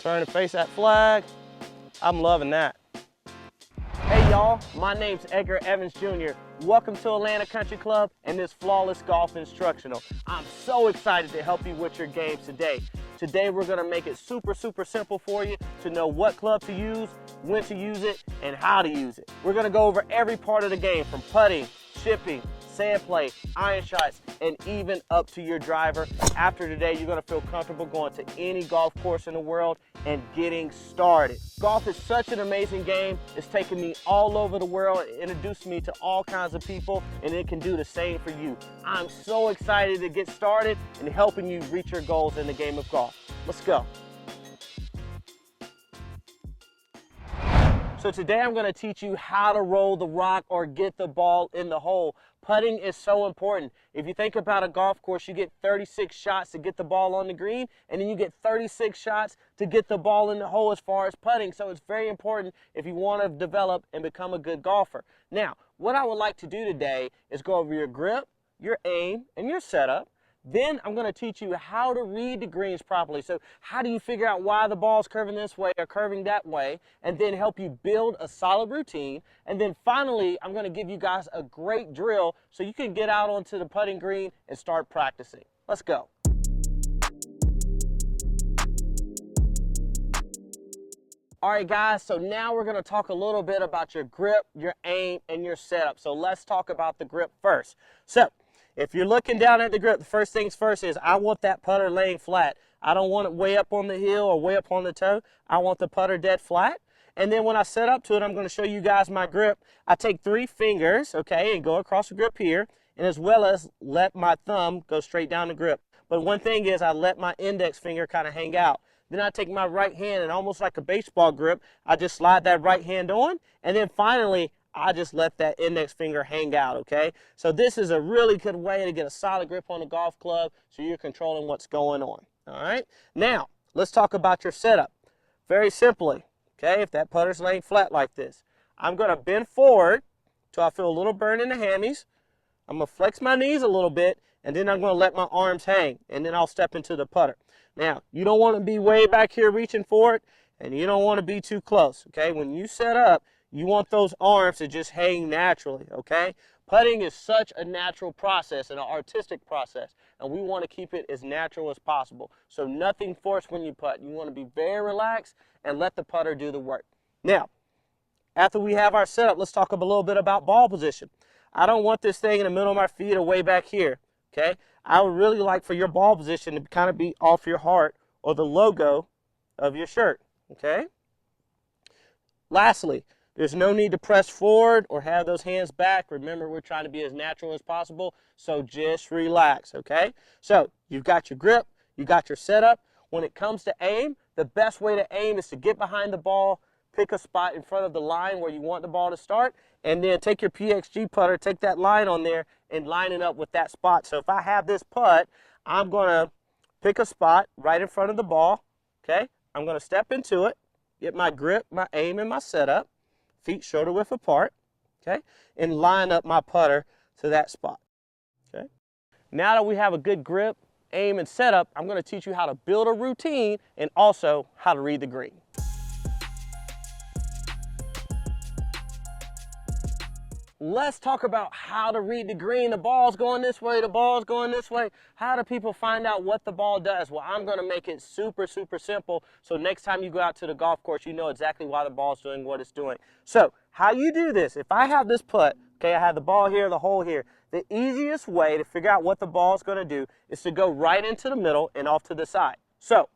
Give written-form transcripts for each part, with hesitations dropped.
Turn to face that flag. I'm loving that. Hey y'all, my name's Edgar Evans Jr. Welcome to Atlanta Country Club and this Flawless Golf Instructional. I'm so excited to help you with your games today. Today we're gonna make it super simple for you to know what club to use, when to use it, and how to use it. We're gonna go over every part of the game from putting, chipping, sand play, iron shots, and even up to your driver. After today, you're gonna feel comfortable going to any golf course in the world and getting started. Golf is such an amazing game. It's taken me all over the world, introduced me to all kinds of people, and it can do the same for you. I'm so excited to get started and helping you reach your goals in the game of golf. Let's go. So today I'm going to teach you how to roll the rock or get the ball in the hole. Putting is so important. If you think about a golf course, you get 36 shots to get the ball on the green, and then you get 36 shots to get the ball in the hole as far as putting. So it's very important if you want to develop and become a good golfer. Now, what I would like to do today is go over your grip, your aim, and your setup. Then I'm going to teach you how to read the greens properly. So how do you figure out why the ball's curving this way or curving that way, and then help you build a solid routine. And then finally, I'm going to give you guys a great drill so you can get out onto the putting green and start practicing. Let's go. All right, guys, so now we're going to talk a little bit about your grip, your aim, and your setup. So let's talk about the grip first. So if you're looking down at the grip, the first things first is I want that putter laying flat. I don't want it way up on the heel or way up on the toe. I want the putter dead flat. And then when I set up to it, I'm going to show you guys my grip. I take 3 fingers, okay, and go across the grip here, and as well as let my thumb go straight down the grip. But one thing is I let my index finger kind of hang out. Then I take my right hand and almost like a baseball grip, I just slide that right hand on. And then finally, I just let that index finger hang out, okay? So this is a really good way to get a solid grip on the golf club so you're controlling what's going on, all right? Now, let's talk about your setup. Very simply, okay, if that putter's laying flat like this, I'm going to bend forward till I feel a little burn in the hammies. I'm going to flex my knees a little bit, and then I'm going to let my arms hang, and then I'll step into the putter. Now, you don't want to be way back here reaching for it, and you don't want to be too close, okay? When you set up, you want those arms to just hang naturally, okay? Putting is such a natural process and an artistic process, and we want to keep it as natural as possible. So nothing forced when you putt. You want to be very relaxed and let the putter do the work. Now, after we have our setup, let's talk a little bit about ball position. I don't want this thing in the middle of my feet or way back here, okay? I would really like for your ball position to kind of be off your heart or the logo of your shirt, okay? Lastly, there's no need to press forward or have those hands back. Remember, we're trying to be as natural as possible, so just relax, okay? So you've got your grip, you got your setup. When it comes to aim, the best way to aim is to get behind the ball, pick a spot in front of the line where you want the ball to start, and then take your PXG putter, take that line on there, and line it up with that spot. So if I have this putt, I'm going to pick a spot right in front of the ball, okay? I'm going to step into it, get my grip, my aim, and my setup. Feet shoulder width apart, okay, and line up my putter to that spot, okay. Now that we have a good grip, aim, and setup, I'm going to teach you how to build a routine and also how to read the green. Let's talk about how to read the green. The ball's going this way, the ball's going this way. How do people find out what the ball does? Well, I'm going to make it super simple, so next time you go out to the golf course, you know exactly why the ball's doing what it's doing. So how you do this, if I have this putt, okay, I have the ball here, the hole here, the easiest way to figure out what the ball's going to do is to go right into the middle and off to the side. So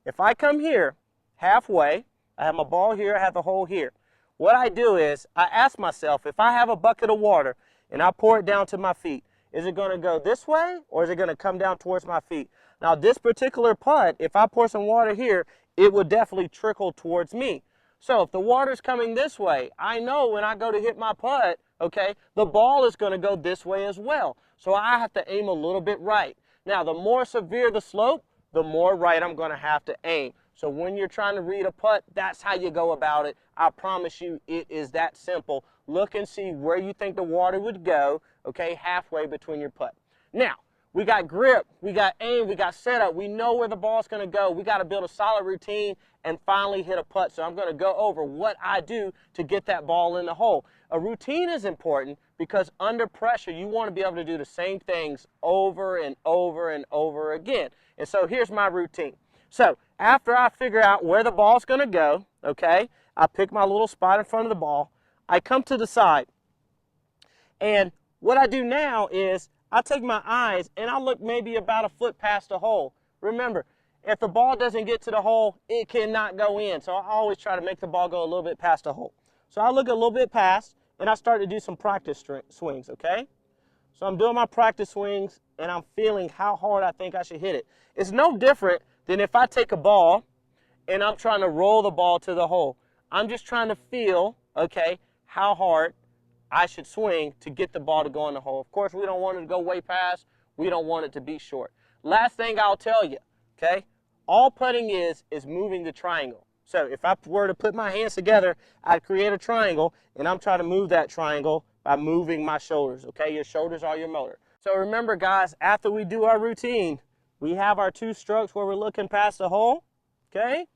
if I come here halfway, I have my ball here, I have the hole here. What I do is I ask myself, if I have a bucket of water and I pour it down to my feet, is it going to go this way or is it going to come down towards my feet? Now this particular putt, if I pour some water here, it would definitely trickle towards me. So if the water's coming this way, I know when I go to hit my putt, okay, the ball is going to go this way as well. So I have to aim a little bit right. Now the more severe the slope, the more right I'm going to have to aim. So when you're trying to read a putt, that's how you go about it. I promise you it is that simple. Look and see where you think the water would go, okay, halfway between your putt. Now, we got grip, we got aim, we got setup. We know where the ball's going to go. We got to build a solid routine and finally hit a putt. So I'm going to go over what I do to get that ball in the hole. A routine is important because under pressure, you want to be able to do the same things over and over and over again. And so here's my routine. So after I figure out where the ball's going to go, okay, I pick my little spot in front of the ball. I come to the side. And what I do now is I take my eyes and I look maybe about a foot past the hole. Remember, if the ball doesn't get to the hole, it cannot go in. So I always try to make the ball go a little bit past the hole. So I look a little bit past and I start to do some practice swings, okay? So I'm doing my practice swings and I'm feeling how hard I think I should hit it. It's no different than if I take a ball and I'm trying to roll the ball to the hole. I'm just trying to feel, okay, how hard I should swing to get the ball to go in the hole. Of course, we don't want it to go way past. We don't want it to be short. Last thing I'll tell you, okay, all putting is moving the triangle. So if I were to put my hands together, I'd create a triangle, and I'm trying to move that triangle by moving my shoulders, okay? Your shoulders are your motor. So remember, guys, after we do our routine, we have our 2 strokes where we're looking past the hole, okay?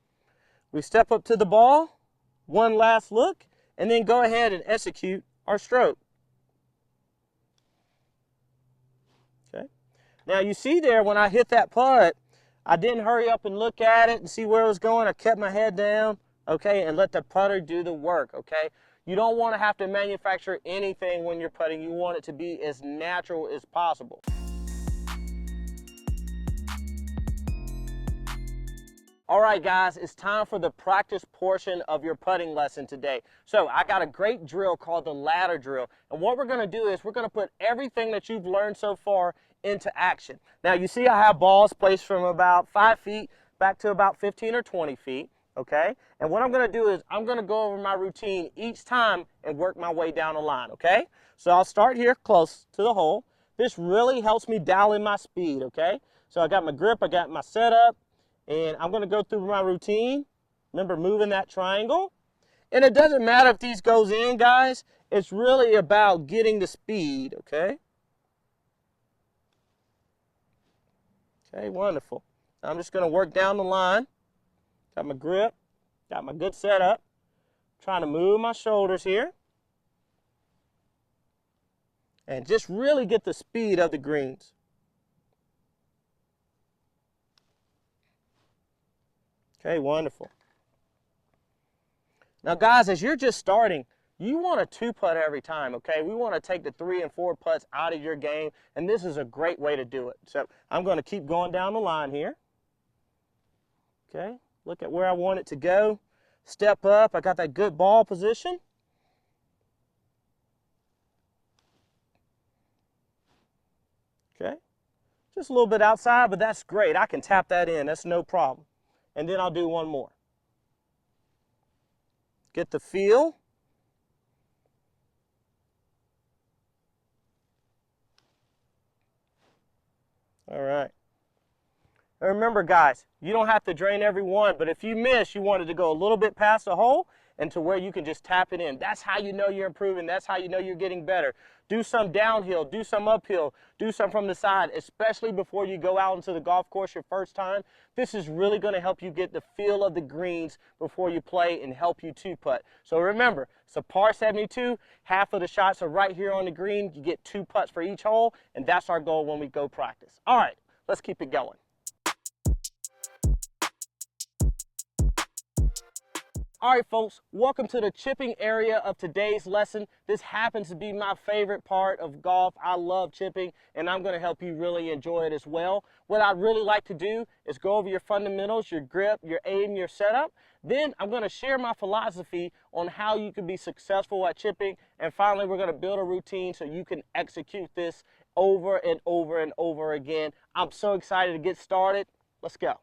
We step up to the ball, one last look, and then go ahead and execute our stroke. Okay. Now you see there when I hit that putt, I didn't hurry up and look at it and see where it was going. I kept my head down, okay, and let the putter do the work, okay? You don't want to have to manufacture anything when you're putting. You want it to be as natural as possible. All right, guys, it's time for the practice portion of your putting lesson today. So I got a great drill called the ladder drill. And what we're going to do is we're going to put everything that you've learned so far into action. Now, you see I have balls placed from about 5 feet back to about 15 or 20 feet, okay? And what I'm going to do is I'm going to go over my routine each time and work my way down the line, okay? So I'll start here close to the hole. This really helps me dial in my speed, okay? So I got my grip, I got my setup. And I'm going to go through my routine. Remember moving that triangle. And it doesn't matter if these goes in, guys. It's really about getting the speed, okay? Okay, wonderful. I'm just going to work down the line. Got my grip. Got my good setup. Trying to move my shoulders here. And just really get the speed of the greens. Okay, wonderful. Now, guys, as you're just starting, you want a 2-putt every time, okay? We want to take the 3 and 4 putts out of your game, and this is a great way to do it. So I'm going to keep going down the line here. Okay, look at where I want it to go. Step up. I got that good ball position. Okay, just a little bit outside, but that's great. I can tap that in. That's no problem. And then I'll do one more. Get the feel. All right. And remember, guys, you don't have to drain every one, but if you miss, you want it to go a little bit past the hole and to where you can just tap it in. That's how you know you're improving. That's how you know you're getting better. Do some downhill, do some uphill, do some from the side, especially before you go out into the golf course your first time. This is really going to help you get the feel of the greens before you play and help you 2-putt. So remember, it's a par 72. Half of the shots are right here on the green. You get 2 putts for each hole, and that's our goal when we go practice. All right, let's keep it going. All right, folks, welcome to the chipping area of today's lesson. This happens to be my favorite part of golf. I love chipping, and I'm going to help you really enjoy it as well. What I'd really like to do is go over your fundamentals, your grip, your aim, your setup. Then I'm going to share my philosophy on how you can be successful at chipping. And finally, we're going to build a routine so you can execute this over and over and over again. I'm so excited to get started. Let's go.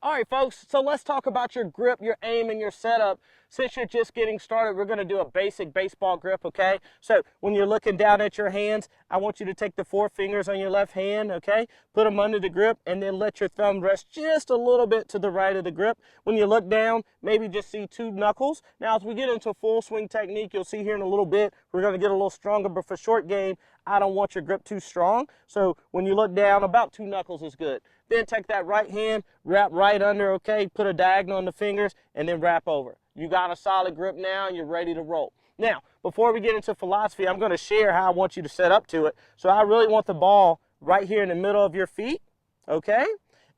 All right, folks, so let's talk about your grip, your aim, and your setup. since you're just getting started, we're going to do a basic baseball grip, okay? So when you're looking down at your hands, I want you to take the 4 fingers on your left hand, okay? Put them under the grip and then let your thumb rest just a little bit to the right of the grip. When you look down, maybe just see 2 knuckles. Now, as we get into full swing technique, you'll see here in a little bit, we're going to get a little stronger, but for short game, I don't want your grip too strong. So when you look down, about 2 knuckles is good. Then take that right hand, wrap right under, okay? Put a diagonal on the fingers, and then wrap over. You got a solid grip now, and you're ready to roll. Now, before we get into philosophy, I'm going to share how I want you to set up to it. So I really want the ball right here in the middle of your feet, okay?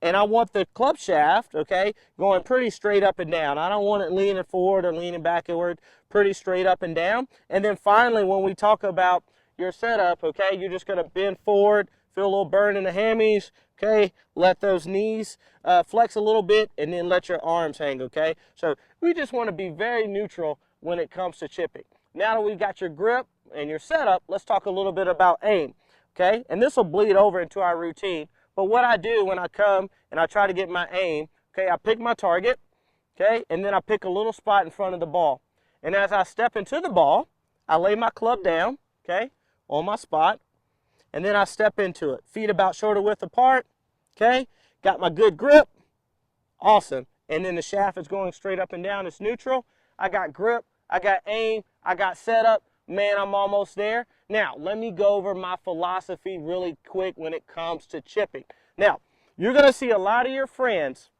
And I want the club shaft, okay, going pretty straight up and down. I don't want it leaning forward or leaning backward, pretty straight up and down. And then finally, when we talk about your setup, okay, you're just going to bend forward, feel a little burn in the hammies, okay, let those knees flex a little bit, and then let your arms hang, okay? So we just want to be very neutral when it comes to chipping. Now that we've got your grip and your setup, let's talk a little bit about aim, okay? And this will bleed over into our routine. But what I do when I come and I try to get my aim, okay, I pick my target, okay, and then I pick a little spot in front of the ball. And as I step into the ball, I lay my club down, okay, on my spot, and then I step into it. Feet about shoulder width apart, okay, got my good grip, awesome. And then the shaft is going straight up and down, it's neutral. I got grip, I got aim, I got setup. Man, I'm almost there. Now, let me go over my philosophy really quick when it comes to chipping. Now, you're going to see a lot of your friends,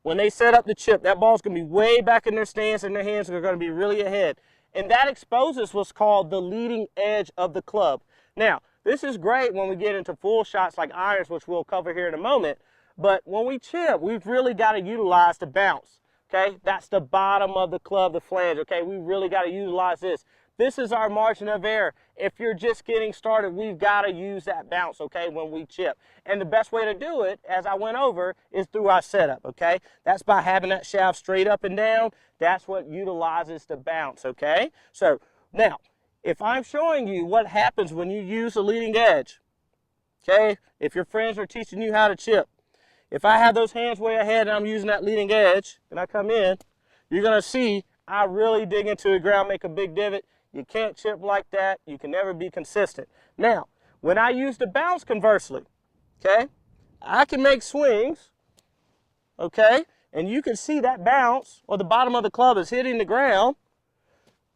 when they set up the chip, that ball's going to be way back in their stance and their hands are going to be really ahead. And that exposes what's called the leading edge of the club. Now, this is great when we get into full shots like irons, which we'll cover here in a moment. But when we chip, we've really got to utilize the bounce. Okay, that's the bottom of the club, the flange. Okay, we really got to utilize this. This is our margin of error. If you're just getting started, we've got to use that bounce, okay, when we chip. And the best way to do it, as I went over, is through our setup, okay? That's by having that shaft straight up and down. That's what utilizes the bounce, okay? So now, if I'm showing you what happens when you use the leading edge, okay, if your friends are teaching you how to chip, if I have those hands way ahead and I'm using that leading edge and I come in, you're going to see I really dig into the ground, make a big divot. You can't chip like that. You can never be consistent. Now, when I use the bounce conversely, okay, I can make swings, okay, and you can see that bounce or the bottom of the club is hitting the ground,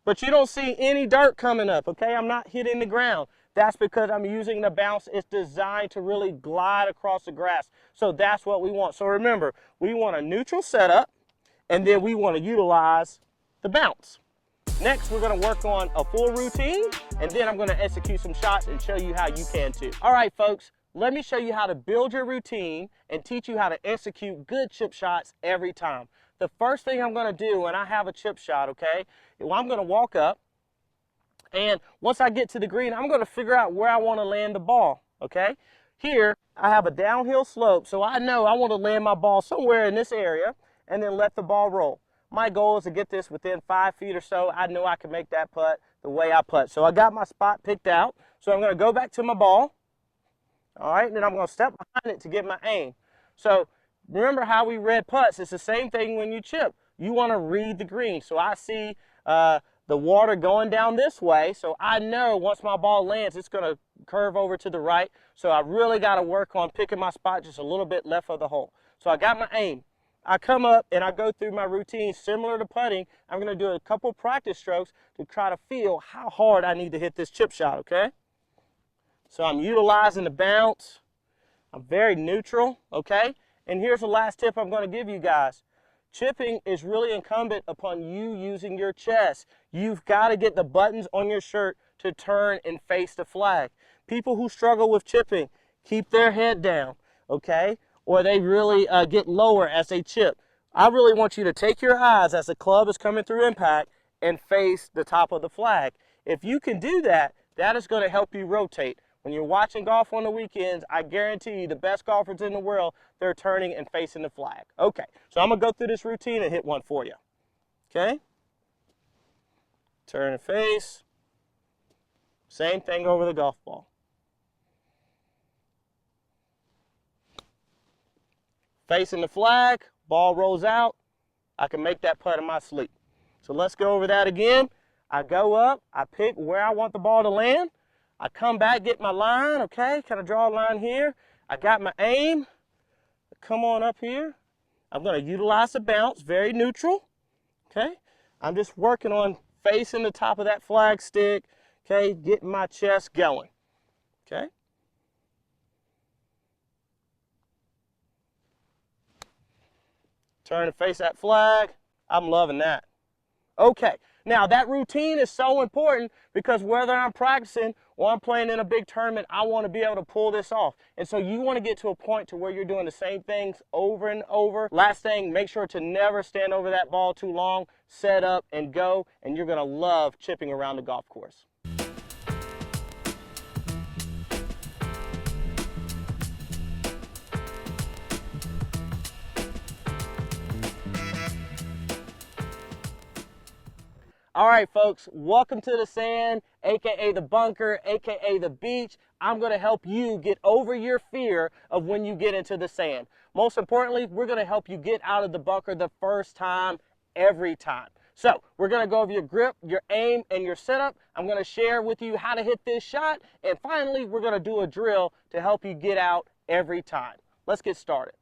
but you don't see any dirt coming up, okay? I'm not hitting the ground. That's because I'm using the bounce. It's designed to really glide across the grass. So that's what we want. So remember, we want a neutral setup, and then we want to utilize the bounce. Next, we're going to work on a full routine, and then I'm going to execute some shots and show you how you can too. All right, folks, let me show you how to build your routine and teach you how to execute good chip shots every time. The first thing I'm going to do when I have a chip shot, okay, well, I'm going to walk up, and once I get to the green, I'm going to figure out where I want to land the ball, okay? Here, I have a downhill slope, so I know I want to land my ball somewhere in this area and then let the ball roll. My goal is to get this within 5 feet or so. I know I can make that putt the way I putt. So I got my spot picked out. So I'm going to go back to my ball, all right, and then I'm going to step behind it to get my aim. So remember how we read putts. It's the same thing when you chip. You want to read the green. So I see the water going down this way, so I know once my ball lands, it's going to curve over to the right. So I really got to work on picking my spot just a little bit left of the hole. So I got my aim. I come up and I go through my routine similar to putting. I'm going to do a couple practice strokes to try to feel how hard I need to hit this chip shot, okay? So I'm utilizing the bounce. I'm very neutral, okay? And here's the last tip I'm going to give you guys. Chipping is really incumbent upon you using your chest. You've got to get the buttons on your shirt to turn and face the flag. People who struggle with chipping keep their head down, okay? Or they really get lower as they chip. I really want you to take your eyes as the club is coming through impact and face the top of the flag. If you can do that, that is going to help you rotate. When you're watching golf on the weekends, I guarantee you the best golfers in the world, they're turning and facing the flag. Okay, so I'm going to go through this routine and hit one for you. Okay? Turn and face. Same thing over the golf ball. Facing the flag, ball rolls out. I can make that putt in my sleep. So let's go over that again. I go up, I pick where I want the ball to land. I come back, get my line, okay? Kind of draw a line here. I got my aim. Come on up here. I'm going to utilize the bounce, very neutral, okay? I'm just working on facing the top of that flag stick, okay? Getting my chest going, okay? Turn and face that flag. I'm loving that. Okay, now that routine is so important because whether I'm practicing or I'm playing in a big tournament, I want to be able to pull this off. And so you want to get to a point to where you're doing the same things over and over. Last thing, make sure to never stand over that ball too long. Set up and go, and you're going to love chipping around the golf course. All right, folks, welcome to the sand, aka the bunker, aka the beach. I'm going to help you get over your fear of when you get into the sand. Most importantly, we're going to help you get out of the bunker the first time, every time. So we're going to go over your grip, your aim, and your setup. I'm going to share with you how to hit this shot. And finally, we're going to do a drill to help you get out every time. Let's get started.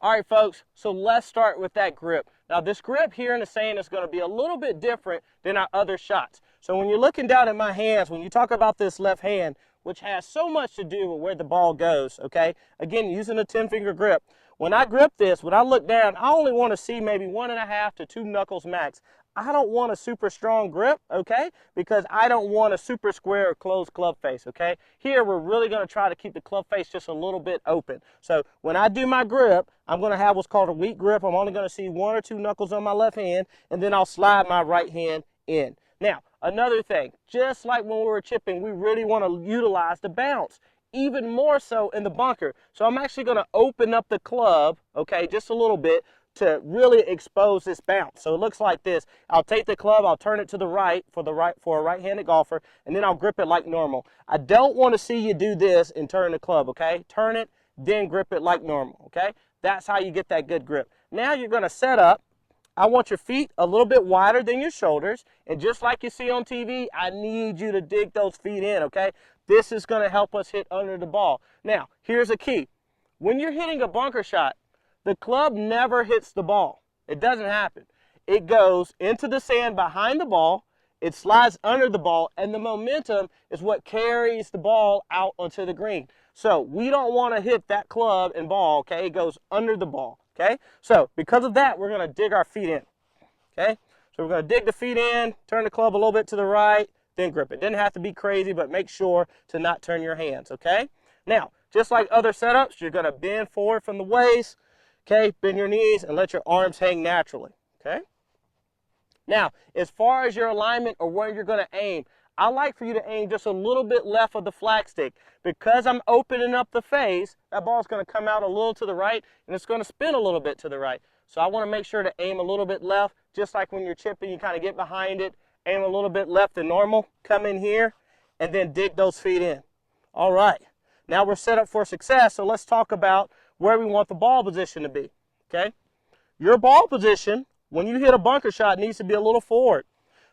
All right, folks, so let's start with that grip. Now, this grip here in the sand is going to be a little bit different than our other shots. So when you're looking down at my hands, when you talk about this left hand, which has so much to do with where the ball goes, okay? Again, using a 10-finger grip. When I grip this, when I look down, I only want to see maybe 1.5 to 2 knuckles max. I don't want a super strong grip, okay? Because I don't want a super square or closed club face, okay? Here, we're really going to try to keep the club face just a little bit open. So when I do my grip, I'm going to have what's called a weak grip. I'm only going to see 1 or 2 knuckles on my left hand, and then I'll slide my right hand in. Now, another thing, just like when we were chipping, we really want to utilize the bounce, even more so in the bunker. So I'm actually going to open up the club, okay, just a little bit, to really expose this bounce. So it looks like this. I'll take the club, I'll turn it to the right for a right-handed golfer, and then I'll grip it like normal. I don't want to see you do this and turn the club, okay? Turn it, then grip it like normal, okay? That's how you get that good grip. Now you're going to set up. I want your feet a little bit wider than your shoulders, and just like you see on TV, I need you to dig those feet in, okay? This is going to help us hit under the ball. Now, here's a key. When you're hitting a bunker shot, the club never hits the ball. It doesn't happen. It goes into the sand behind the ball, it slides under the ball, and the momentum is what carries the ball out onto the green. So we don't want to hit that club and ball, okay? It goes under the ball, okay? So because of that, we're going to dig our feet in, okay? So we're going to dig the feet in, turn the club a little bit to the right, then grip it. Doesn't have to be crazy, but make sure to not turn your hands, okay? Now, just like other setups, you're going to bend forward from the waist, okay, bend your knees and let your arms hang naturally, okay? Now, as far as your alignment or where you're going to aim, I like for you to aim just a little bit left of the flag stick. Because I'm opening up the face, that ball's going to come out a little to the right, and it's going to spin a little bit to the right. So I want to make sure to aim a little bit left, just like when you're chipping, you kind of get behind it, aim a little bit left than normal, come in here, and then dig those feet in. All right, now we're set up for success, so let's talk about where we want the ball position to be, okay? Your ball position, when you hit a bunker shot, needs to be a little forward.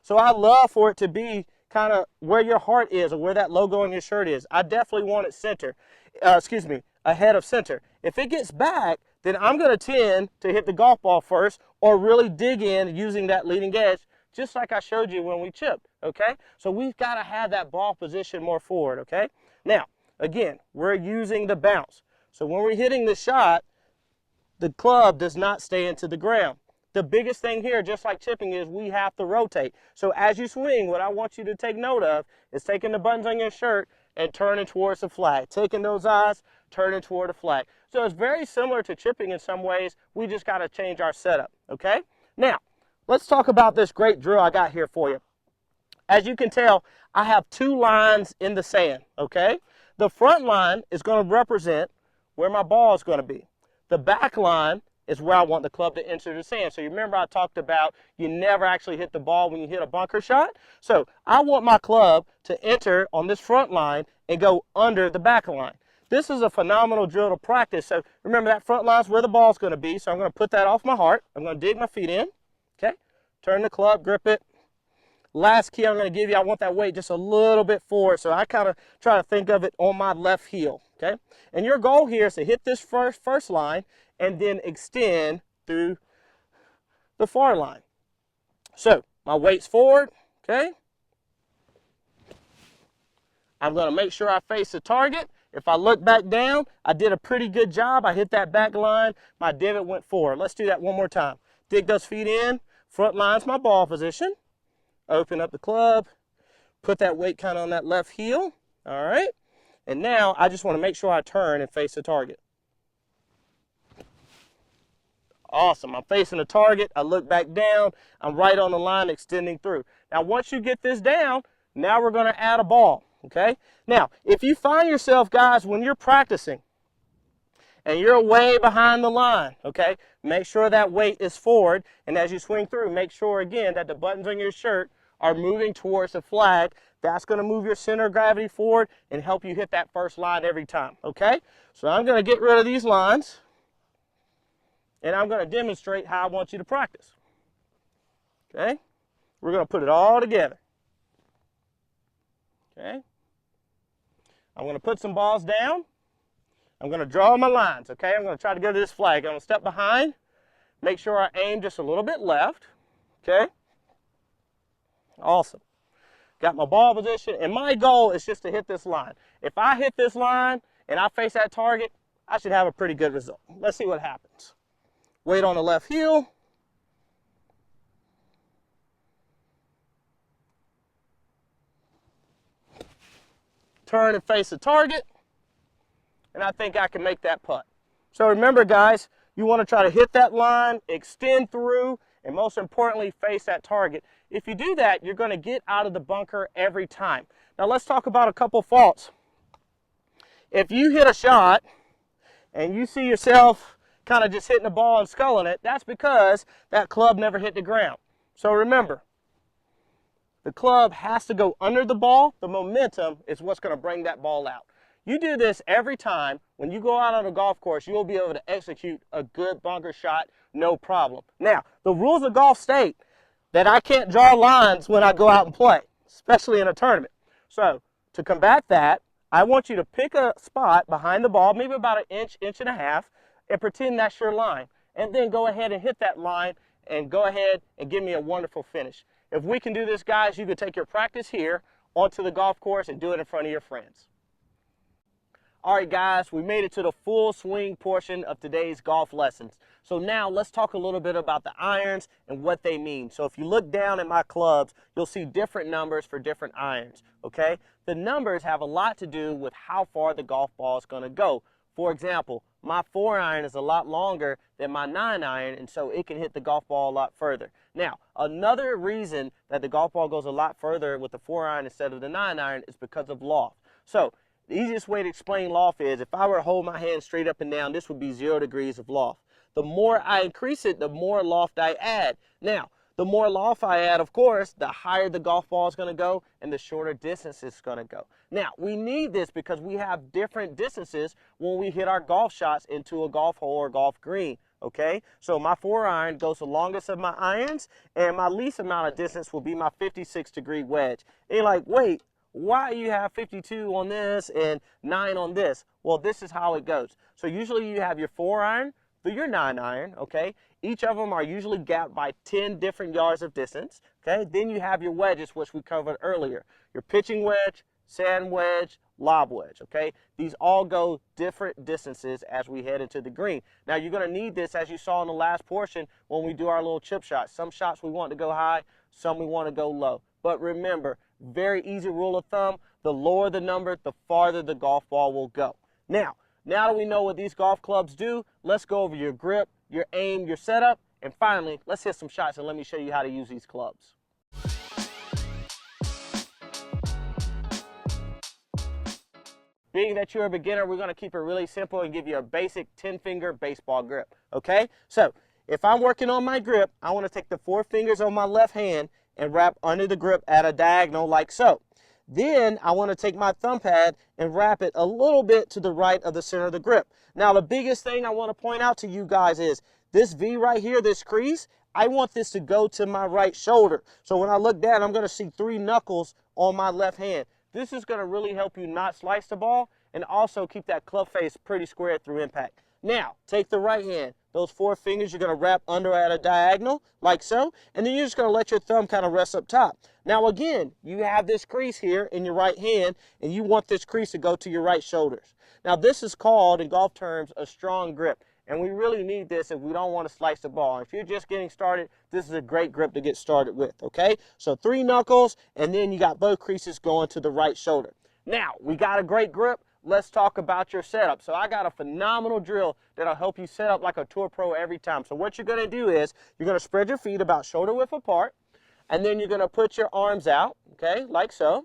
So I love for it to be kind of where your heart is or where that logo on your shirt is. I definitely want it center, ahead of center. If it gets back, then I'm going to tend to hit the golf ball first or really dig in using that leading edge, just like I showed you when we chipped, okay? So we've got to have that ball position more forward, okay? Now, again, we're using the bounce. So when we're hitting the shot, the club does not stay into the ground. The biggest thing here, just like chipping, is we have to rotate. So as you swing, what I want you to take note of is taking the buttons on your shirt and turning towards the flag. Taking those eyes, turning toward the flag. So it's very similar to chipping in some ways. We just got to change our setup, okay? Now, let's talk about this great drill I got here for you. As you can tell, I have 2 lines in the sand, okay? The front line is going to represent where my ball is going to be. The back line is where I want the club to enter the sand. So you remember I talked about you never actually hit the ball when you hit a bunker shot? So I want my club to enter on this front line and go under the back line. this is a phenomenal drill to practice. So remember, that front line is where the ball's going to be. So I'm going to put that off my heart. I'm going to dig my feet in. Okay. Turn the club, grip it. Last key I'm going to give you, I want that weight just a little bit forward. So I kind of try to think of it on my left heel. Okay. And your goal here is to hit this first line and then extend through the far line. So my weight's forward. Okay. I'm going to make sure I face the target. If I look back down, I did a pretty good job. I hit that back line. My divot went forward. Let's do that one more time. Dig those feet in. Front line's my ball position. Open up the club. Put that weight kind of on that left heel. All right. And now I just want to make sure I turn and face the target. Awesome. I'm facing the target. I look back down. I'm right on the line extending through. Now, once you get this down, now we're going to add a ball. Okay. Now, if you find yourself, guys, when you're practicing and you're way behind the line, okay, make sure that weight is forward. And as you swing through, make sure, again, that the buttons on your shirt are moving towards the flag. That's going to move your center of gravity forward and help you hit that first line every time. Okay. So I'm going to get rid of these lines. And I'm going to demonstrate how I want you to practice. Okay? We're going to put it all together. Okay? I'm going to put some balls down. I'm going to draw my lines. Okay? I'm going to try to go to this flag. I'm going to step behind. Make sure I aim just a little bit left. Okay? Awesome. Got my ball position. And my goal is just to hit this line. If I hit this line and I face that target, I should have a pretty good result. Let's see what happens. Weight on the left heel. Turn and face the target. And I think I can make that putt. So remember, guys, you want to try to hit that line, extend through, and most importantly, face that target. If you do that, you're going to get out of the bunker every time. Now let's talk about a couple faults. If you hit a shot and you see yourself kind of just hitting the ball and sculling it, that's because that club never hit the ground. So remember, the club has to go under the ball. The momentum is what's going to bring that ball out. You do this every time. When you go out on a golf course, you will be able to execute a good bunker shot, no problem. Now, the rules of golf state that I can't draw lines when I go out and play, especially in a tournament. So to combat that, I want you to pick a spot behind the ball, maybe about an inch, inch and a half, and pretend that's your line. And then go ahead and hit that line and go ahead and give me a wonderful finish. If we can do this, guys, you can take your practice here onto the golf course and do it in front of your friends. All right, guys, we made it to the full swing portion of today's golf lessons. So now let's talk a little bit about the irons and what they mean. So if you look down at my clubs, you'll see different numbers for different irons, okay? The numbers have a lot to do with how far the golf ball is going to go. For example, my 4-iron is a lot longer than my 9-iron, and so it can hit the golf ball a lot further. Now, another reason that the golf ball goes a lot further with the 4-iron instead of the 9-iron is because of loft. So the easiest way to explain loft is if I were to hold my hand straight up and down, this would be 0 degrees of loft. The more I increase it, the more loft I add. Now, the more loft I add, of course, the higher the golf ball is going to go and the shorter distance it's going to go. Now, we need this because we have different distances when we hit our golf shots into a golf hole or golf green, okay? So my 4-iron goes the longest of my irons, and my least amount of distance will be my 56-degree wedge. And you're like, wait, why do you have 52 on this and 9 on this? Well, this is how it goes. So usually you have your 4-iron through your 9-iron, okay? Each of them are usually gapped by 10 different yards of distance, okay? Then you have your wedges, which we covered earlier. Your pitching wedge, sand wedge, lob wedge, okay? These all go different distances as we head into the green. Now, you're going to need this, as you saw in the last portion, when we do our little chip shots. Some shots we want to go high, some we want to go low. But remember, very easy rule of thumb, the lower the number, the farther the golf ball will go. Now that we know what these golf clubs do, let's go over your grip, your aim, your setup, and finally, let's hit some shots and let me show you how to use these clubs. Being that you're a beginner, we're going to keep it really simple and give you a basic 10-finger baseball grip, okay? So if I'm working on my grip, I want to take the 4 fingers on my left hand and wrap under the grip at a diagonal like so. Then I want to take my thumb pad and wrap it a little bit to the right of the center of the grip. Now the biggest thing I want to point out to you guys is this V right here, this crease, I want this to go to my right shoulder. So when I look down, I'm going to see 3 knuckles on my left hand. This is going to really help you not slice the ball and also keep that club face pretty square through impact. Now, take the right hand. Those 4 fingers you're going to wrap under at a diagonal, like so, and then you're just going to let your thumb kind of rest up top. Now again, you have this crease here in your right hand, and you want this crease to go to your right shoulders. Now this is called, in golf terms, a strong grip, and we really need this if we don't want to slice the ball. If you're just getting started, this is a great grip to get started with, okay? So 3 knuckles, and then you got both creases going to the right shoulder. Now, we got a great grip. Let's talk about your setup. So I got a phenomenal drill that'll help you set up like a tour pro every time. So what you're going to do is you're going to spread your feet about shoulder width apart, and then you're going to put your arms out, okay, like so.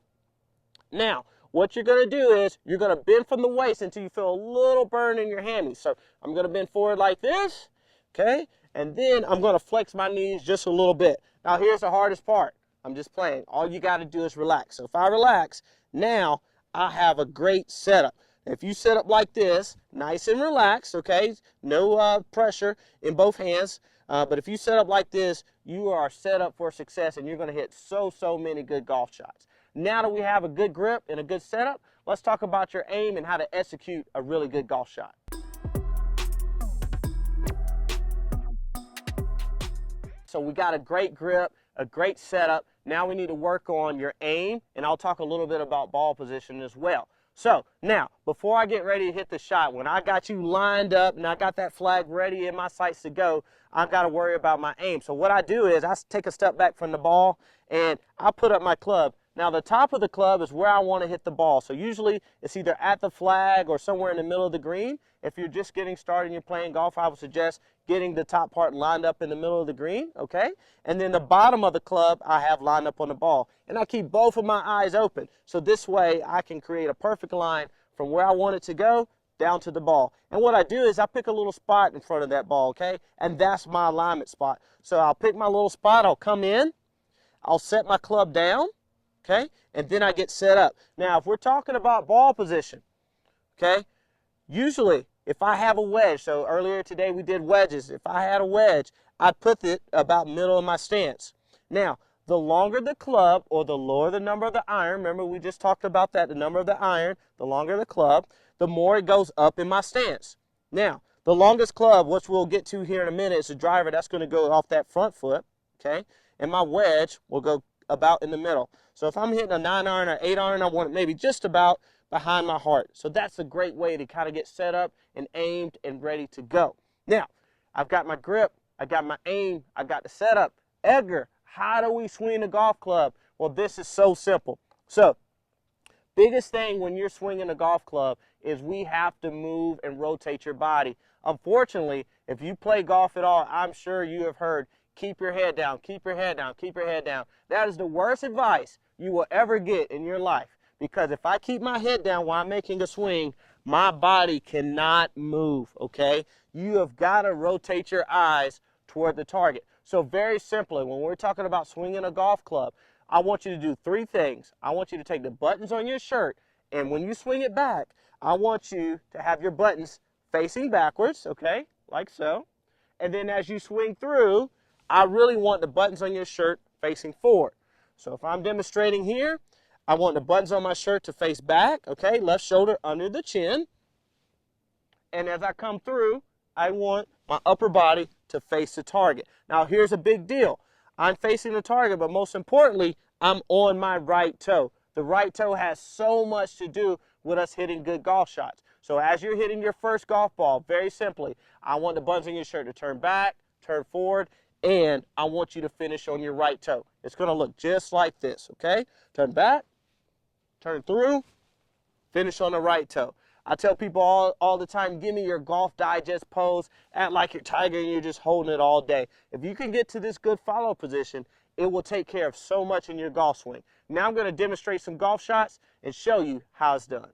Now, what you're going to do is you're going to bend from the waist until you feel a little burn in your hammies. So I'm going to bend forward like this, okay, and then I'm going to flex my knees just a little bit. Now here's the hardest part. I'm just playing. All you got to do is relax. So if I relax, now I have a great setup. If you set up like this, nice and relaxed, okay, no pressure in both hands, but if you set up like this, you are set up for success, and you're going to hit so many good golf shots. Now that we have a good grip and a good setup, let's talk about your aim and how to execute a really good golf shot. So we got a great grip, a great setup. Now we need to work on your aim, and I'll talk a little bit about ball position as well. So now, before I get ready to hit the shot, when I got you lined up and I got that flag ready in my sights to go, I've got to worry about my aim. So what I do is I take a step back from the ball and I put up my club. Now the top of the club is where I want to hit the ball. So usually it's either at the flag or somewhere in the middle of the green. If you're just getting started and you're playing golf, I would suggest getting the top part lined up in the middle of the green, okay? And then the bottom of the club I have lined up on the ball. And I keep both of my eyes open. So this way I can create a perfect line from where I want it to go down to the ball. And what I do is I pick a little spot in front of that ball, okay? And that's my alignment spot. So I'll pick my little spot, I'll come in, I'll set my club down, okay? And then I get set up. Now, if we're talking about ball position, okay, usually if I have a wedge, so earlier today we did wedges. If I had a wedge, I'd put it about middle of my stance. Now, the longer the club or the lower the number of the iron, remember we just talked about that, the number of the iron, the longer the club, the more it goes up in my stance. Now, the longest club, which we'll get to here in a minute, is the driver. That's going to go off that front foot, okay? And my wedge will go about in the middle. So if I'm hitting a 9 iron or 8 iron, I want it maybe just about behind my heart. So that's a great way to kind of get set up and aimed and ready to go. Now, I've got my grip, I got my aim, I got the setup. Edgar, how do we swing a golf club? Well, this is so simple. So, biggest thing when you're swinging a golf club is we have to move and rotate your body. Unfortunately, if you play golf at all, I'm sure you have heard, keep your head down, keep your head down, keep your head down. That is the worst advice you will ever get in your life. Because if I keep my head down while I'm making a swing, my body cannot move, okay? You have got to rotate your eyes toward the target. So very simply, when we're talking about swinging a golf club, I want you to do 3 things. I want you to take the buttons on your shirt, and when you swing it back, I want you to have your buttons facing backwards, okay, like so. And then as you swing through, I really want the buttons on your shirt facing forward. So if I'm demonstrating here, I want the buttons on my shirt to face back, okay, left shoulder under the chin. And as I come through, I want my upper body to face the target. Now here's a big deal. I'm facing the target, but most importantly, I'm on my right toe. The right toe has so much to do with us hitting good golf shots. So as you're hitting your first golf ball, very simply, I want the buttons on your shirt to turn back, turn forward, and I want you to finish on your right toe. It's going to look just like this, okay? Turn back, turn through, finish on the right toe. I tell people all the time, give me your Golf Digest pose, act like you're Tiger and you're just holding it all day. If you can get to this good follow position, it will take care of so much in your golf swing. Now I'm going to demonstrate some golf shots and show you how it's done.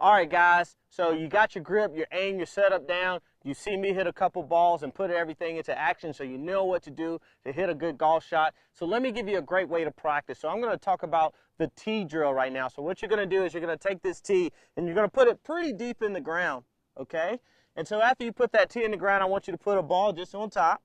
All right, guys, so you got your grip, your aim, your setup down. You see me hit a couple balls and put everything into action so you know what to do to hit a good golf shot. So let me give you a great way to practice. So I'm going to talk about the tee drill right now. So what you're going to do is you're going to take this tee and you're going to put it pretty deep in the ground, okay? And so after you put that tee in the ground, I want you to put a ball just on top.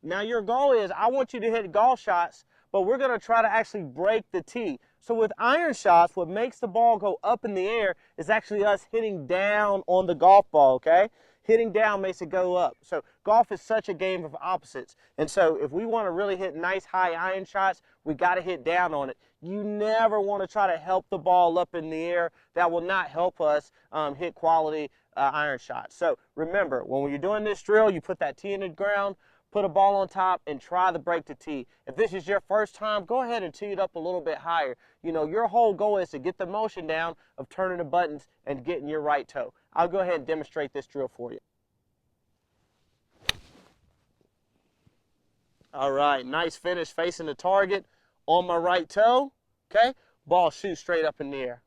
Now your goal is I want you to hit golf shots, but we're going to try to actually break the tee. So with iron shots, what makes the ball go up in the air is actually us hitting down on the golf ball, okay? Hitting down makes it go up. So golf is such a game of opposites. And so if we want to really hit nice high iron shots, we got to hit down on it. You never want to try to help the ball up in the air. That will not help us hit quality iron shots. So remember, when you're doing this drill, you put that tee in the ground, put a ball on top, and try to break the tee. If this is your first time, go ahead and tee it up a little bit higher. You know, your whole goal is to get the motion down of turning the buttons and getting your right toe. I'll go ahead and demonstrate this drill for you. All right, nice finish facing the target on my right toe, okay? Ball shoots straight up in the air.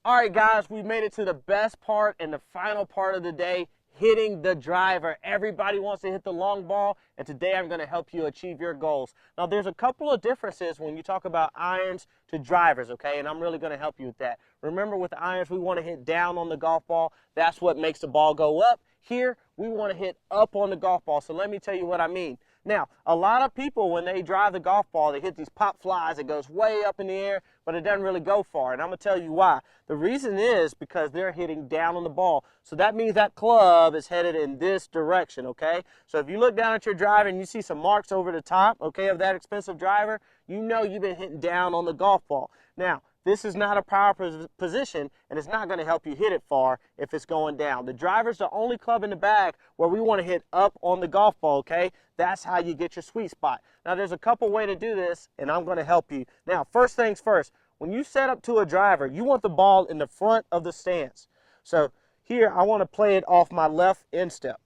All right, guys, we made it to the best part and the final part of the day, hitting the driver. Everybody wants to hit the long ball, and today I'm going to help you achieve your goals. Now, there's a couple of differences when you talk about irons to drivers, okay, and I'm really going to help you with that. Remember, with the irons, we want to hit down on the golf ball. That's what makes the ball go up. Here, we want to hit up on the golf ball, so let me tell you what I mean. Now, a lot of people, when they drive the golf ball, they hit these pop flies. It goes way up in the air, but it doesn't really go far, and I'm going to tell you why. The reason is because they're hitting down on the ball, so that means that club is headed in this direction, okay? So if you look down at your driver and you see some marks over the top, okay, of that expensive driver, you know you've been hitting down on the golf ball. Now, this is not a power position, and it's not going to help you hit it far if it's going down. The driver's the only club in the bag where we want to hit up on the golf ball, okay? That's how you get your sweet spot. Now, there's a couple ways to do this, and I'm going to help you. Now, first things first, when you set up to a driver, you want the ball in the front of the stance. So here, I want to play it off my left instep,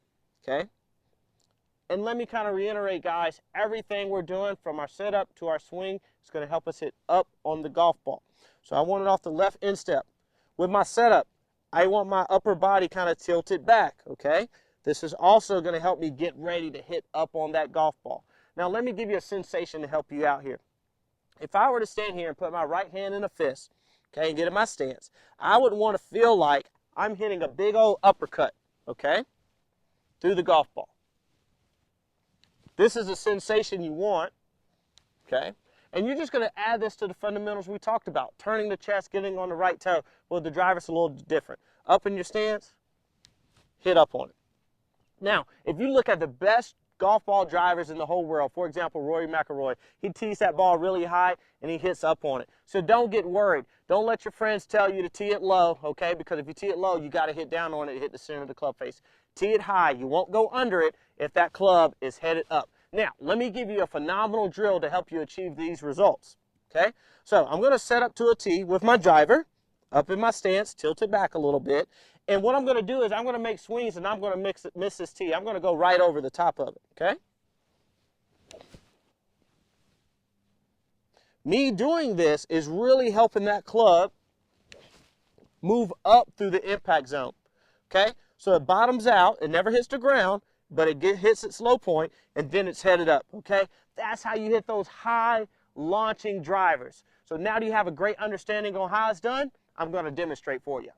okay? And let me kind of reiterate, guys, everything we're doing from our setup to our swing is going to help us hit up on the golf ball. So I want it off the left instep. With my setup, I want my upper body kind of tilted back, okay? This is also going to help me get ready to hit up on that golf ball. Now let me give you a sensation to help you out here. If I were to stand here and put my right hand in a fist, okay, and get in my stance, I would want to feel like I'm hitting a big old uppercut, okay, through the golf ball. This is the sensation you want, okay? And you're just going to add this to the fundamentals we talked about. Turning the chest, getting on the right toe. Well, the driver's a little different. Up in your stance, hit up on it. Now, if you look at the best golf ball drivers in the whole world, for example, Rory McIlroy, he tees that ball really high and he hits up on it. So don't get worried. Don't let your friends tell you to tee it low, okay? Because if you tee it low, you got to hit down on it and hit the center of the club face. Tee it high. You won't go under it if that club is headed up. Now, let me give you a phenomenal drill to help you achieve these results, okay? So I'm going to set up to a tee with my driver, up in my stance, tilted back a little bit. And what I'm going to do is I'm going to make swings and I'm going to miss this tee. I'm going to go right over the top of it, okay? Me doing this is really helping that club move up through the impact zone, okay? So it bottoms out, it never hits the ground, but it hits its low point, and then it's headed up, okay? That's how you hit those high launching drivers. So now do you have a great understanding on how it's done? I'm going to demonstrate for you.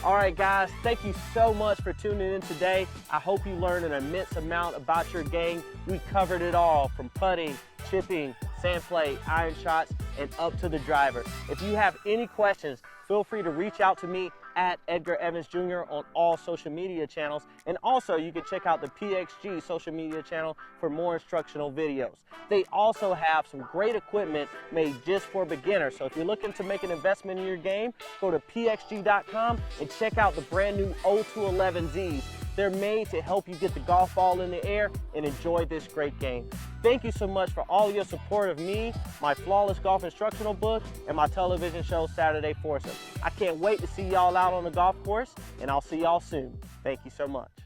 All right, guys, thank you so much for tuning in today. I hope you learned an immense amount about your game. We covered it all from putting, chipping, sand play, iron shots, and up to the driver. If you have any questions, feel free to reach out to me at Edgar Evans Jr. on all social media channels. And also you can check out the PXG social media channel for more instructional videos. They also have some great equipment made just for beginners. So if you're looking to make an investment in your game, go to pxg.com and check out the brand new 0211Zs. They're made to help you get the golf ball in the air and enjoy this great game. Thank you so much for all your support of me, my Flawless Golf Instructional book, and my television show, Saturday Foursome. I can't wait to see y'all out on the golf course, and I'll see y'all soon. Thank you so much.